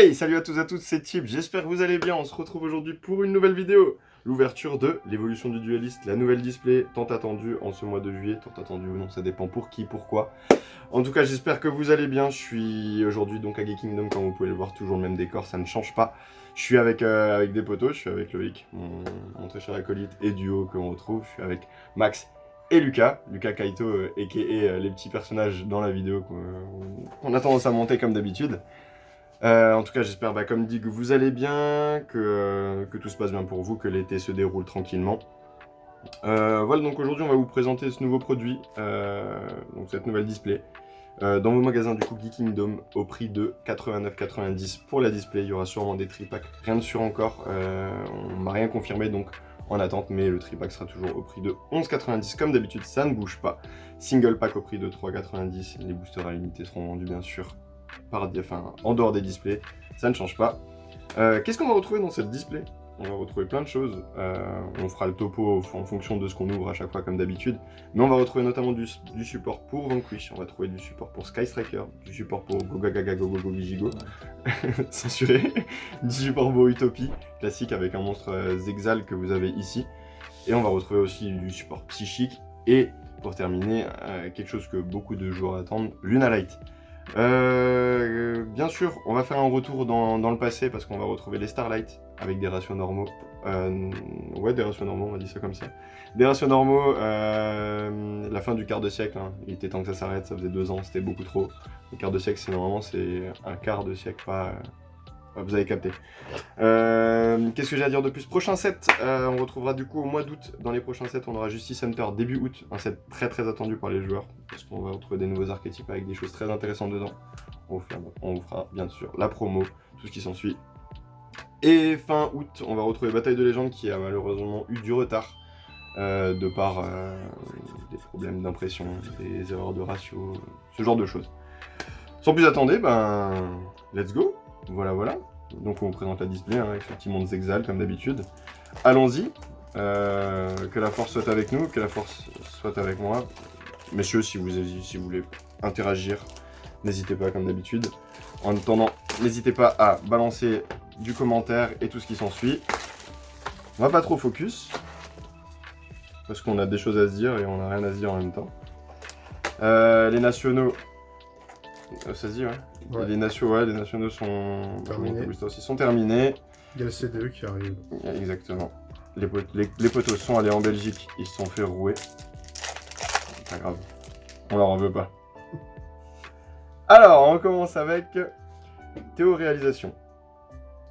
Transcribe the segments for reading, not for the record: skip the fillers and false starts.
Hey, salut à tous et à toutes, c'est Tip, j'espère que vous allez bien, on se retrouve aujourd'hui pour une nouvelle vidéo. L'ouverture de l'évolution du dueliste, la nouvelle display, tant attendue en ce mois de juillet, tant attendue ou non, ça dépend pour qui, pourquoi. En tout cas, j'espère que vous allez bien, je suis aujourd'hui donc à Geek Kingdom, comme vous pouvez le voir, toujours le même décor, ça ne change pas. Je suis avec des potos, je suis avec Loïc, mon très cher acolyte et duo que l'on retrouve, je suis avec Max et Lucas Kaito, a.k.a. les petits personnages dans la vidéo qu'on a tendance à monter comme d'habitude. En tout cas, j'espère, comme dit, que vous allez bien, que tout se passe bien pour vous, que l'été se déroule tranquillement. Voilà, donc aujourd'hui, on va vous présenter ce nouveau produit, donc cette nouvelle display, dans vos magasins du coup Geek Kingdom au prix de 89,90 pour la display. Il y aura sûrement des tripacks, rien de sûr encore, on m'a rien confirmé, donc en attente, mais le tripack sera toujours au prix de 11,90 comme d'habitude, ça ne bouge pas. Single pack au prix de 3,90, les boosters à l'unité seront vendus bien sûr en dehors des displays, ça ne change pas. Qu'est-ce qu'on va retrouver dans cette display? On va retrouver plein de choses, on fera le topo en fonction de ce qu'on ouvre à chaque fois comme d'habitude, mais on va retrouver notamment du support pour Vanquish, on va trouver du support pour Sky Striker, du support pour Gogagaga Gogogo Vigigo, censuré, du support pour Utopie, classique avec un monstre Zexal que vous avez ici, et on va retrouver aussi du support psychique, et pour terminer, quelque chose que beaucoup de joueurs attendent, Luna Light. Bien sûr, on va faire un retour dans le passé parce qu'on va retrouver les Starlight avec des ratios normaux. Ouais, des ratios normaux, on va dire ça comme ça. Des ratios normaux, la fin du quart de siècle, hein. Il était temps que ça s'arrête, ça faisait 2 ans, c'était beaucoup trop. Le quart de siècle, normalement, c'est un quart de siècle, pas... vous avez capté. Qu'est-ce que j'ai à dire de plus? Prochain set, on retrouvera du coup au mois d'août. Dans les prochains sets, on aura Justice Hunter début août. Un set très attendu par les joueurs. Parce qu'on va retrouver des nouveaux archétypes avec des choses très intéressantes dedans. On vous fera bien sûr la promo, tout ce qui s'ensuit. Et fin août, on va retrouver Bataille de légende qui a malheureusement eu du retard. De par des problèmes d'impression, des erreurs de ratio, ce genre de choses. Sans plus attendre, let's go. Voilà. Donc on vous présente la display avec ce petit monde Zexal comme d'habitude. Allons-y. Que la force soit avec nous, que la force soit avec moi. Messieurs, si vous voulez interagir, n'hésitez pas comme d'habitude. En attendant, n'hésitez pas à balancer du commentaire et tout ce qui s'ensuit. On va pas trop focus. Parce qu'on a des choses à se dire et on n'a rien à se dire en même temps. Les nationaux... Ça se dit, ouais. Les nationaux sont... Ils sont terminés. Il y a le CDE qui arrive. Exactement. Les potos sont allés en Belgique, ils se sont fait rouer. C'est pas grave. On leur en veut pas. Alors, on commence avec Théo-réalisation.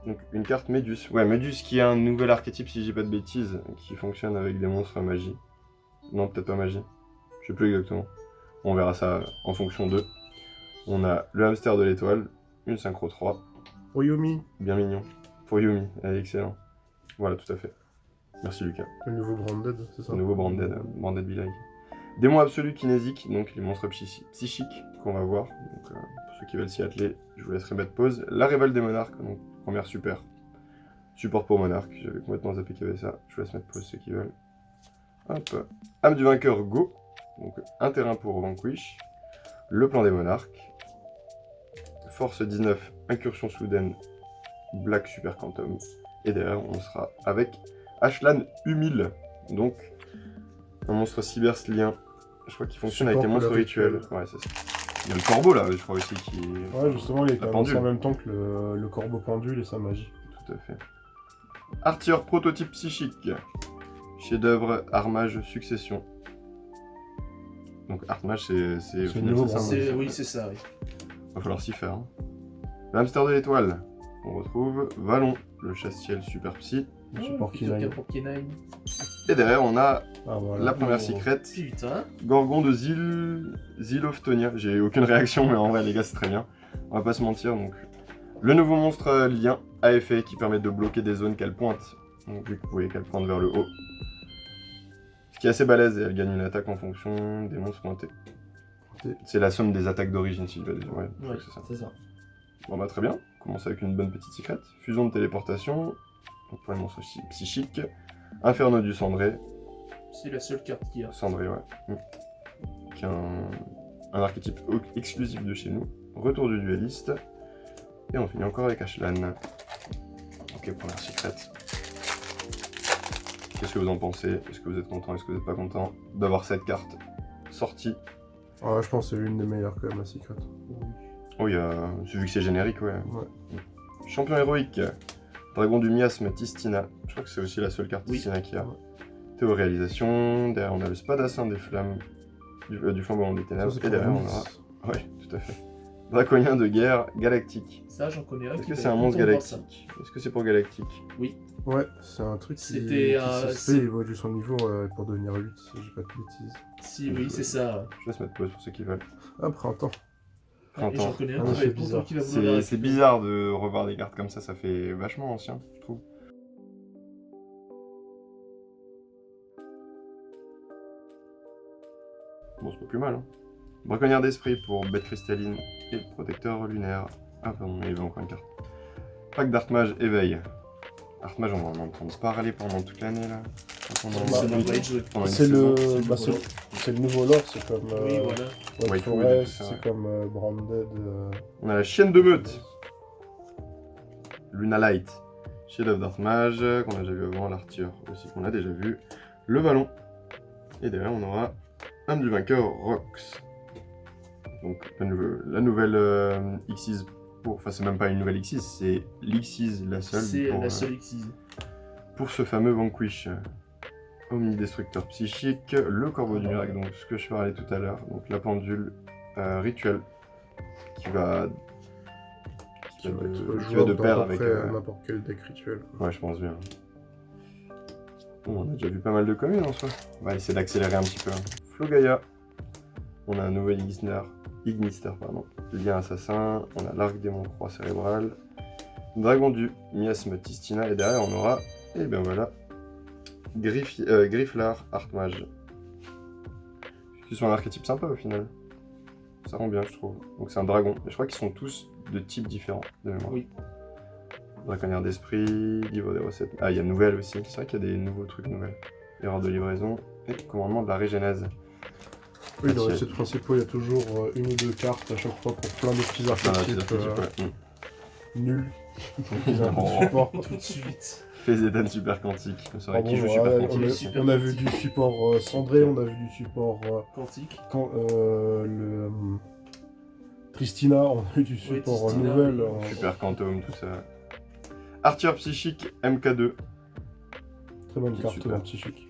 Donc une carte Médus. Ouais, Médus qui est un nouvel archétype, si je dis pas de bêtises, qui fonctionne avec des monstres magie. Non, peut-être pas magie. Je sais plus exactement. On verra ça en fonction d'eux. On a le hamster de l'étoile, une synchro 3. Pour Yumi. Bien mignon. Pour Yumi, elle est excellent. Voilà, tout à fait. Merci Lucas. Le nouveau Branded, c'est ça? Le nouveau Branded Be-like. Démon absolu kinésique, donc les monstres psychiques qu'on va voir. Donc, pour ceux qui veulent s'y atteler, je vous laisserai mettre pause. La révolte des monarques, donc première super. Support pour monarque, j'avais complètement zappé qu'il y avait ça. Je vous laisse mettre pause ceux qui veulent. Hop. Âme du vainqueur, go. Donc un terrain pour Vanquish. Le plan des monarques. Force 19, incursion soudaine, Black Super Quantum. Et derrière, on sera avec Ashlan Humil. Donc, un monstre cyberslien. Je crois qu'il fonctionne avec les monstres rituels. Ouais, c'est ça. Il y a le corbeau là, je crois aussi, qui est... Ouais, justement, il est annoncé en même temps que le corbeau pendule et sa magie. Tout à fait. Artilleur prototype psychique. Chef-d'œuvre, Armage, Succession. Donc Armage, c'est le nouveau ça, oui, c'est ça, oui. Va falloir s'y faire. Le hamster de l'étoile. On retrouve Vallon, le chasse-ciel super psy. Le support K9. Et derrière, on a voilà. la première secrète. Putain. Gorgon de Ziloftonia. J'ai aucune réaction, mais en vrai, les gars, c'est très bien. On va pas se mentir. Donc, le nouveau monstre lien à effet qui permet de bloquer des zones qu'elle pointe. Donc, vu que vous voyez qu'elle pointe vers le haut. Ce qui est assez balèze et elle gagne une attaque en fonction des monstres pointés. C'est la somme des attaques d'origine, si je veux dire. Ouais, c'est ça. Bon très bien, on commence avec une bonne petite secrète. Fusion de téléportation, donc pour les monstres psychiques. Inferno du Cendré. C'est la seule carte qu'il y a. Cendré, ouais. Qui est un archétype exclusif de chez nous. Retour du dueliste. Et on finit encore avec Ashlan. Ok, première secret. Qu'est-ce que vous en pensez? Est-ce que vous êtes content? Est-ce que vous n'êtes pas content d'avoir cette carte sortie? Ah, je pense que c'est l'une des meilleures quand même, la Secret. Oh, vu que c'est générique, ouais. Ouais. Champion héroïque, Dragon du miasme, Tistina. Je crois que c'est aussi la seule carte Oui. Tistina qu'il y a. Ouais. Théo-réalisation, derrière on a le Spadassin des flammes, du flambeau des ténèbres, Ça, c'est et pour derrière on Nice. aura... Ouais, tout à fait. Draconien de guerre, galactique. Ça, j'en connais un. Est-ce qui que va c'est un être monstre content de voir ça. galactique? Est-ce que c'est pour galactique? Ouais, c'est un truc qui C'était se c'est- fait évoluer son niveau pour devenir 8, si j'ai pas de bêtises. Si, oui, c'est ça. Je laisse mettre pause pour ceux qui veulent. Ah, printemps. Et j'en Printemps. connais un Ah, qui va c'est être content bizarre. qui va vouloir la C'est récupérer. bizarre de revoir des cartes comme ça fait vachement ancien, je trouve. Bon, c'est pas plus mal, hein. Braconnière d'esprit pour bête cristalline et protecteur lunaire. Ah, pardon, il y avait encore une carte. Pack d'Artmage, éveil. Artmage, on va en entendre parler pendant toute l'année, là. Pendant Ça une- va être joué. pendant une C'est saison. le... bah, C'est le c'est le nouveau lore, c'est comme Oui, voilà. White Whitewood et tout Forest, ça, ouais. c'est comme Branded. On a la chienne de meute. Luna Light. Shield of Dartmage, qu'on a déjà vu avant, l'Arthur aussi, qu'on a déjà vu. Le ballon. Et derrière, on aura âme du vainqueur, Rox. Donc, la nouvelle Xyz pour... Enfin, c'est même pas une nouvelle Xyz, c'est l'Xyz, la seule. C'est pour, la seule Xyz. pour ce fameux Vanquish. Omnidestructeur psychique, le corbeau du miracle, donc ce que je parlais tout à l'heure. Donc, la pendule rituelle qui va... Qui va être qui va jouable de dans pair à peu avec... près n'importe quel deck rituel. Ouais, je pense bien. Bon, on a déjà vu pas mal de communes en soi. On va essayer d'accélérer un petit peu. Flogaya. On a un nouvel Ignister, pardon. Lien assassin. On a l'arc démon croix cérébrale. Dragon du miasme Tistina. Et derrière, on aura, et ben voilà, Grifflar Artmage. Qui sont un archétype sympa au final. Ça rend bien, je trouve. Donc c'est un dragon. Et je crois qu'ils sont tous de types différents, de mémoire. Oui. Draconnière d'esprit, livre des recettes. Ah, il y a nouvelle aussi. C'est vrai qu'il y a des nouveaux trucs nouvelles. Erreur de livraison et commandement de la régénèse. Oui, dans Ah, les tiens. sets principaux, il y a toujours une ou deux cartes à chaque fois pour plein de petits Enfin, archétypes ouais. nuls. Ils ont un peu de support. Tout de suite. Fais Zétan super quantique. C'est vrai Ah bon, qui joue ouais, super on, quantique. a, Super on a vu quantique. du support cendré, on a vu du support Quantique. Tristina, on a eu du support Tristina, nouvelle. oui. Super quantum, tout ça. Arthur psychique MK2, Très bonne Qui est carte super. dans Psychique.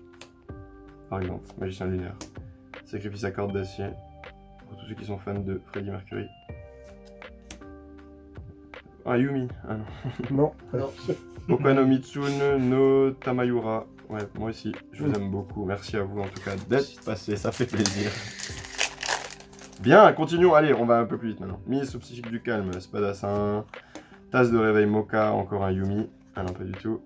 par exemple. Magicien lunaire. Sacrifice à corde d'acier. Pour tous ceux qui sont fans de Freddie Mercury. Ah, Yumi. Ah non. Non, Non. Boku no Mitsune no Tamayura. Ouais, moi aussi, je vous aime beaucoup. Merci à vous en tout cas d'être passé, ça fait plaisir. Bien, continuons. Allez, on va un peu plus vite maintenant. Mise au psychique du calme, Spadassin. Tasse de réveil Mocha, encore un Yumi. Ah non, pas du tout.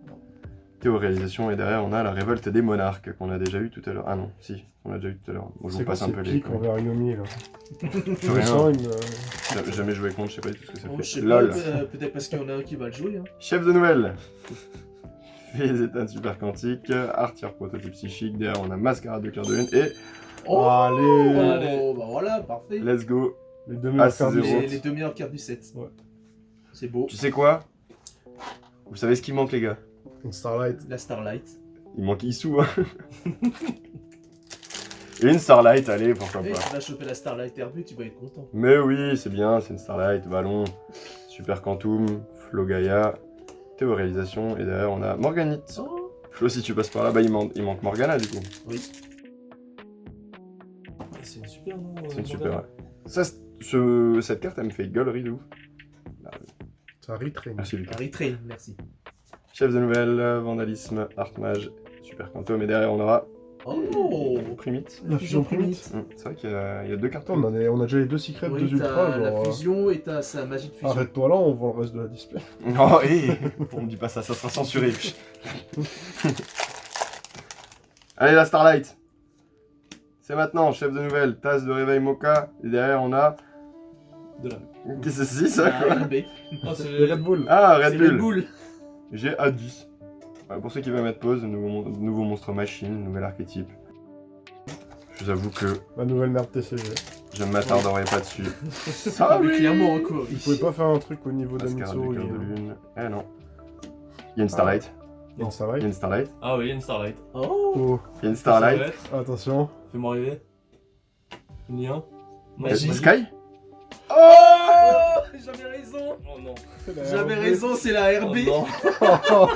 Théo-réalisation, et derrière on a la révolte des monarques qu'on a déjà eu tout à l'heure. Ah non, si, on l'a déjà eu tout à l'heure. Bon, je vous c'est quoi passe un ces peu les. pics envers Yomi là. Je Rien. sens une... J'ai jamais joué contre, je sais pas du tout ce que ça Oh, fait. je sais LOL. pas, peut-être parce qu'il y en a un qui va le jouer. Hein. Chef de nouvelle. Fées états super quantique, Arthur prototype psychique, derrière on a Mascarade de clair de lune et Oh, Allez. bah voilà, parfait. let's go. Les deux meilleurs Ah, c'est cartes du zéro. Les set. deux meilleures cartes du set. Ouais. C'est beau. Tu sais quoi? Vous savez ce qui manque les gars? Une Starlight. La Starlight. Il manque Issou hein. Une Starlight, allez, pourquoi Et pas. tu vas choper la Starlight RB, tu vas être content. Mais oui, c'est bien, c'est une Starlight, Ballon, Super Quantum, Flogaya, Théo-réalisation, et derrière on a Morganite. Oh. Flo, si tu passes par là, bah il manque Morgana du coup. Oui. C'est une super, non C'est une super. Ouais. Ça, cette carte, elle me fait gueulerie de ouf. Ça retrain. Merci Lucas. Harry Train, merci. Chef de nouvelle, Vandalisme, Artmage, Super Quantum, et derrière on aura Oh. Primite. La fusion primite. C'est vrai qu'il y a deux cartes. Attends, on a déjà les deux secrets, Oui, deux ultras. t'as la Genre, fusion et t'as sa magie de fusion. arrête-toi là, on vend le reste de la display. Oh, hé On me dit pas ça, ça sera censuré. Allez, la Starlight. C'est maintenant, chef de nouvelle, tasse de réveil Mocha, et derrière on a. De la... Qu'est-ce que c'est ça quoi? RB. Oh, c'est Le Red Bull. Ah, c'est Red Red Bull. Bull. J'ai A10. Ouais, pour ceux qui veulent mettre pause, nouveau monstre machine, nouvel archétype. Je vous avoue que Ma nouvelle merde TCG. Je ne m'attarderai pas dessus. Ah oui, clairement encore. Vous pouvez pas faire un truc au niveau Mascara du d'Amitsu cœur de lune. Eh non. Il y a une Starlight. et ça va Il y a une Starlight. Ah oui, il y a une Starlight. Oh. Oh, Il y a une Ça va Starlight. être. attention. Fais-moi rêver. Lien. Magie. Sky. Oh, j'avais raison. Oh non. J'avais raison, c'est la RB. Oh non.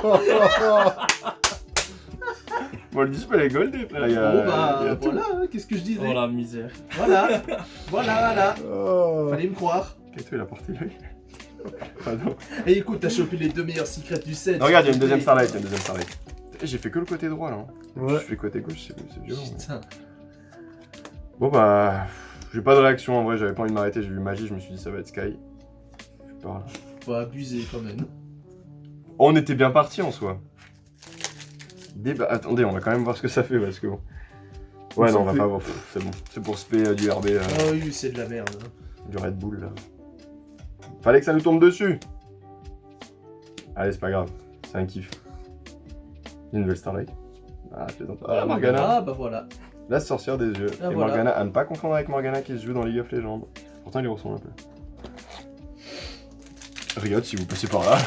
Bon, le display est goldé, frère. Il y a- Bon il y bah a tout. voilà, qu'est-ce que je disais. Oh la misère. Voilà, voilà. Oh. Fallait me croire. Kaito, il a porté l'œil. Pardon. Et écoute, t'as chopé les deux meilleurs secrets du set. Non, regarde, il y a une deuxième Starlight. Il y a une deuxième Starlight. Eh, j'ai fait que le côté droit là. Je Ouais. fais côté gauche, c'est violent. Ouais. Putain. Bon bah. J'ai pas de réaction en vrai, j'avais pas envie de m'arrêter. J'ai vu magie, je me suis dit ça va être Sky. Je suis pas là. Faut abuser quand même. On était bien parti en soi. Attendez, on va quand même voir ce que ça fait parce que bon. Ouais, non, on va pas voir. Pff, c'est bon. C'est pour spé du RB, Oh oui, c'est de la merde. du Red Bull là. Fallait que ça nous tombe dessus. Allez, c'est pas grave. C'est un kiff. Une nouvelle Starlight. Ah, je plaisante. Ah, Morgana. Ah bah voilà. La sorcière des yeux. Ah, et voilà. Morgana, à ne pas confondre avec Morgana qui se joue dans League of Legends. Pourtant, il y ressemble un peu. Riot, si vous passez par là.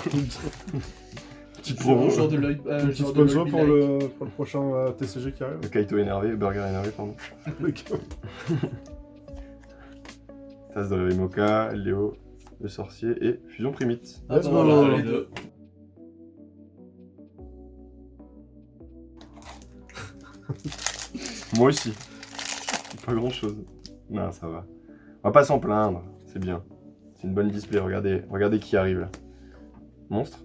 Petite promo. Genre de l'œil. Petit genre de sponsor l'œil pour bilac. le prochain TCG qui arrive. Le Kaito énervé, Burger énervé, pardon. Tasse de Rimoka, Léo, le sorcier et Fusion Primite. Ah Let's bah go. voilà, Les les deux. deux. Moi aussi. Pas grand chose. Non, ça va. On va pas s'en plaindre, c'est bien. C'est une bonne display, regardez qui arrive là. Monstre.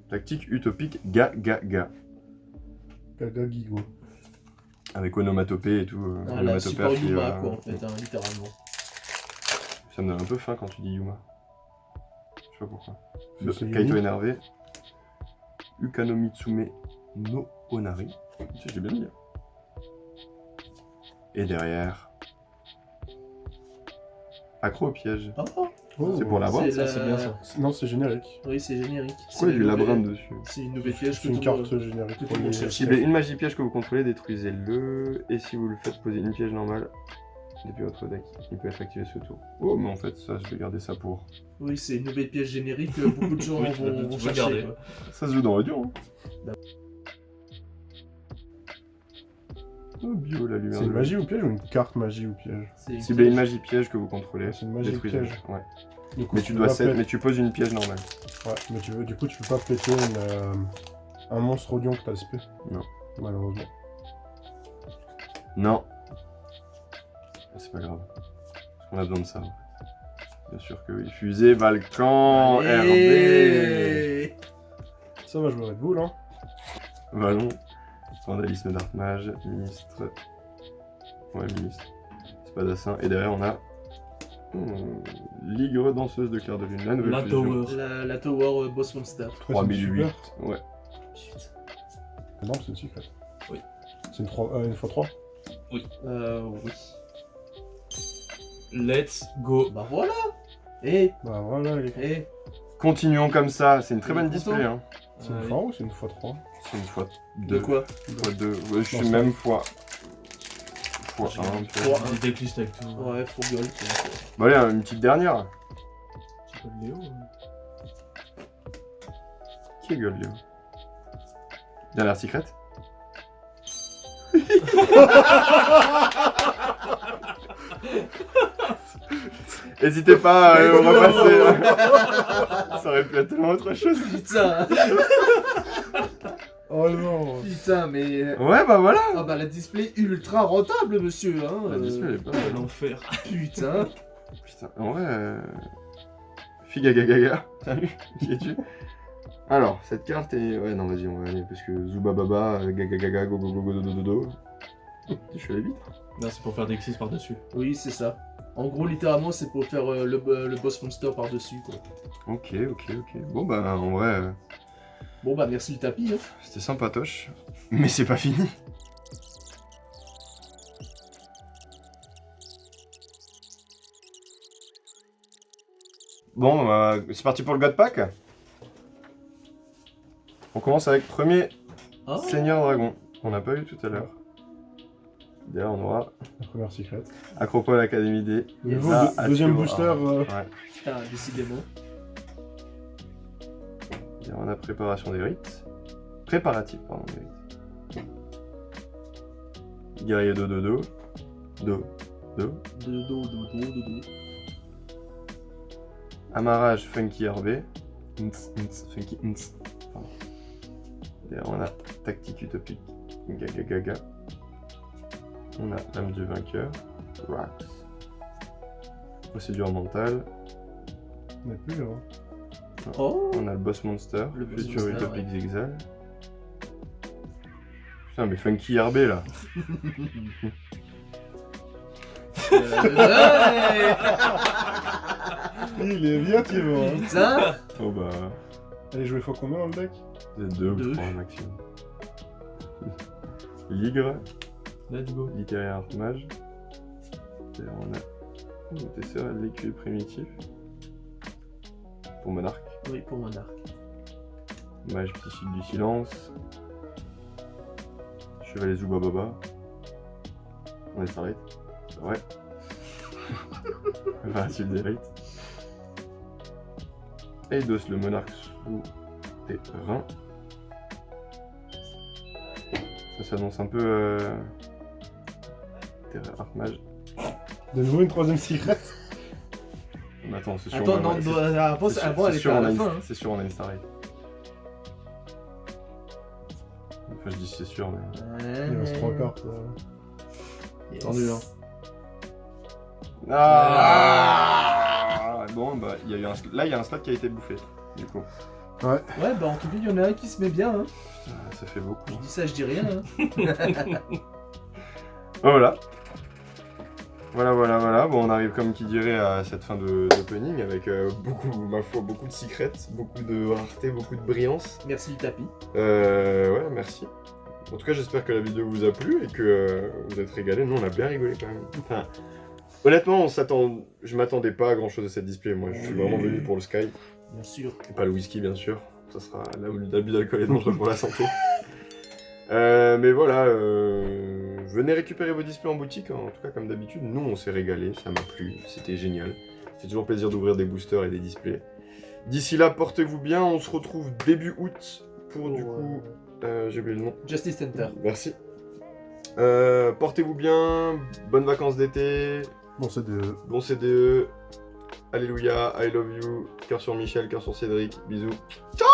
Tactique utopique ga. Gaga Gigo. Avec onomatopée et tout. Ah, la Onomatopée super qui, Yuma quoi en fait, hein, littéralement. Ça me donne un peu faim quand tu dis Yuma. Je sais pas pourquoi. C'est Kaito unique. énervé. Ukano Mitsume no Onari. J'ai bien dit. Et derrière. Accro au piège. Oh, Oh. C'est pour l'avoir. c'est Ça, c'est bien ça. Non, c'est générique. Oui, c'est générique. Pourquoi il y a du labyrinthe dessus? C'est une nouvelle piège C'est que une tout le carte monde- générique. tout le monde cherche. Ciblez une magie piège que vous contrôlez, détruisez-le. Et si vous le faites poser une piège normale depuis votre deck, il peut être activé ce tour. Oh, mais en fait, ça, je vais garder ça pour. Oui, c'est une nouvelle piège générique que beaucoup de gens Oui, tu peux vont le chercher. garder. quoi. Ça se joue dans Audio. Hein. Oh, bio, la lumière. C'est une de- magie ou piège ou une carte magie ou piège? C'est Ciblez une piège. magie piège que vous contrôlez. C'est une magie détruisez-le. piège. Ouais. Du coup, Mais tu peux dois pas set, péter- mais tu poses une piège normale. Ouais, mais du coup, tu peux pas péter un monstre Audion que t'as SP. Non. Malheureusement. Non. C'est pas grave. Parce qu'on a besoin de ça. En fait. Bien sûr que oui. Fusée, Valkan, RB. Allez. Ça va jouer Red Bull, hein. Vallon. Vandalisme d'Artmage. Ministre. Ouais, ministre. Spadassin. Et derrière, on a. Ligre danseuse de clair de lune. La nouvelle La fusion. Tower. La Tower Boss Monster. Après, c'est une 3008. super. Ouais. Putain. Non, c'est une secret. Oui. C'est une, une x3. Oui. Let's go. Bah voilà. Eh, Bah voilà, les... eh. Continuons comme ça. C'est une très bonne Content. display. Hein. c'est une x1 ou c'est une x3? C'est une fois De 2. quoi Fois 2. Ouais, je suis Non, même fois. Fois J'ai 1. Fois une décliste avec tout. Ouais, faut gueuler. quoi. Bon, allez, une petite dernière. Tu peux Léo. Qui est gueule, Léo? Dernière secrète. N'hésitez pas à repasser. Ça aurait pu être tellement autre chose. Putain, Oh non. putain, mais. Ouais, bah voilà. Ah bah la display ultra rentable, monsieur, hein. La display, elle est pas mal. L'enfer. Putain. Putain, en vrai. Figagagaga. Salut, qui es-tu? Alors, cette carte est. Ouais, non, vas-y, on va aller. Parce que Zubababa, gagagaga, go go go go do do do do. Je suis allé vite. Non, c'est pour faire des Xyz par-dessus. Oui, c'est ça. En gros, littéralement, c'est pour faire le boss monster par-dessus, quoi. Ok. Bon, bah, en vrai, Bon bah merci le tapis, hein. c'était sympatoche. Mais c'est pas fini. Bon, c'est parti pour le God Pack. On commence avec premier Ah. Seigneur Dragon, qu'on n'a pas eu tout à l'heure. D'ailleurs, on aura La première secret. Acropole Académie D. De nouveau, Là, deuxième Atio, booster. ouais. Ah, décidément. Et on a préparation des rites. Préparatif, pardon, des rites. Guerrier do. Dodo. Amarrage Funky RB. Funky pardon. Derrière, on a Tactique Utopique. Gaga. On a L'âme du vainqueur. Rax. Procédure mentale. On n'est plus là. Oh. On a le Boss Monster. Le Boss Futur Monster, Utopique Zigzag. Putain, mais Funky RB là. Ouais. Il est bien, Thibaut. Hein. Putain. Oh bah. Allez, jouer fois combien dans le deck? C'est 2 ou Deux. 3 maximum. Ligre. Let's go. Littéraire Mage. Et on a Tessera, l'écu primitif. Pour Monarque. Oui, pour Monarque. Mage psychique du silence. Chevalier Zubababa. On est Starlight. Ouais. Impératif des rites. Eidos le monarque sous terrain. Ça s'annonce un peu. Terre Armage. De nouveau une troisième secret. Mais attends, c'est sûr. Attends, ouais, non, ouais, non, c'est- avant, c'est sûr- avant, elle c'est était sûr, à on a la une- fin. Hein. C'est sûr, on a une Starlight. Enfin, je dis c'est sûr, mais. Il reste 3 cartes. Yes. Tendu, hein. Ah Bon, bah, il y a eu un... là, il y a un slot qui a été bouffé, du coup. Ouais, bah en tout cas, il y en a un qui se met bien. Hein. Ça fait beaucoup. Je dis ça, je dis rien. Hein. Voilà. Voilà. Bon, on arrive, comme qui dirait, à cette fin d'opening avec ma foi, beaucoup de secrets, beaucoup de rareté, beaucoup de brillance. Merci du tapis. Ouais, merci. En tout cas, j'espère que la vidéo vous a plu et que vous êtes régalés. Nous, on a bien rigolé quand même. Enfin, honnêtement, je m'attendais pas à grand chose de cette display. Moi, je suis vraiment venu pour le Sky. Bien sûr. Et pas le whisky, bien sûr. Ça sera là où l'abus d'alcool est dangereux pour la santé. Mais voilà, venez récupérer vos displays en boutique, hein. En tout cas comme d'habitude. Nous, on s'est régalé, ça m'a plu, c'était génial. C'est toujours plaisir d'ouvrir des boosters et des displays. D'ici là, portez-vous bien, on se retrouve début août pour du coup... j'ai oublié le nom. Justice Center. Merci. Portez-vous bien, bonnes vacances d'été, Bon, c'est de. bon CDE, alléluia, I love you, cœur sur Michel, cœur sur Cédric, bisous. Ciao.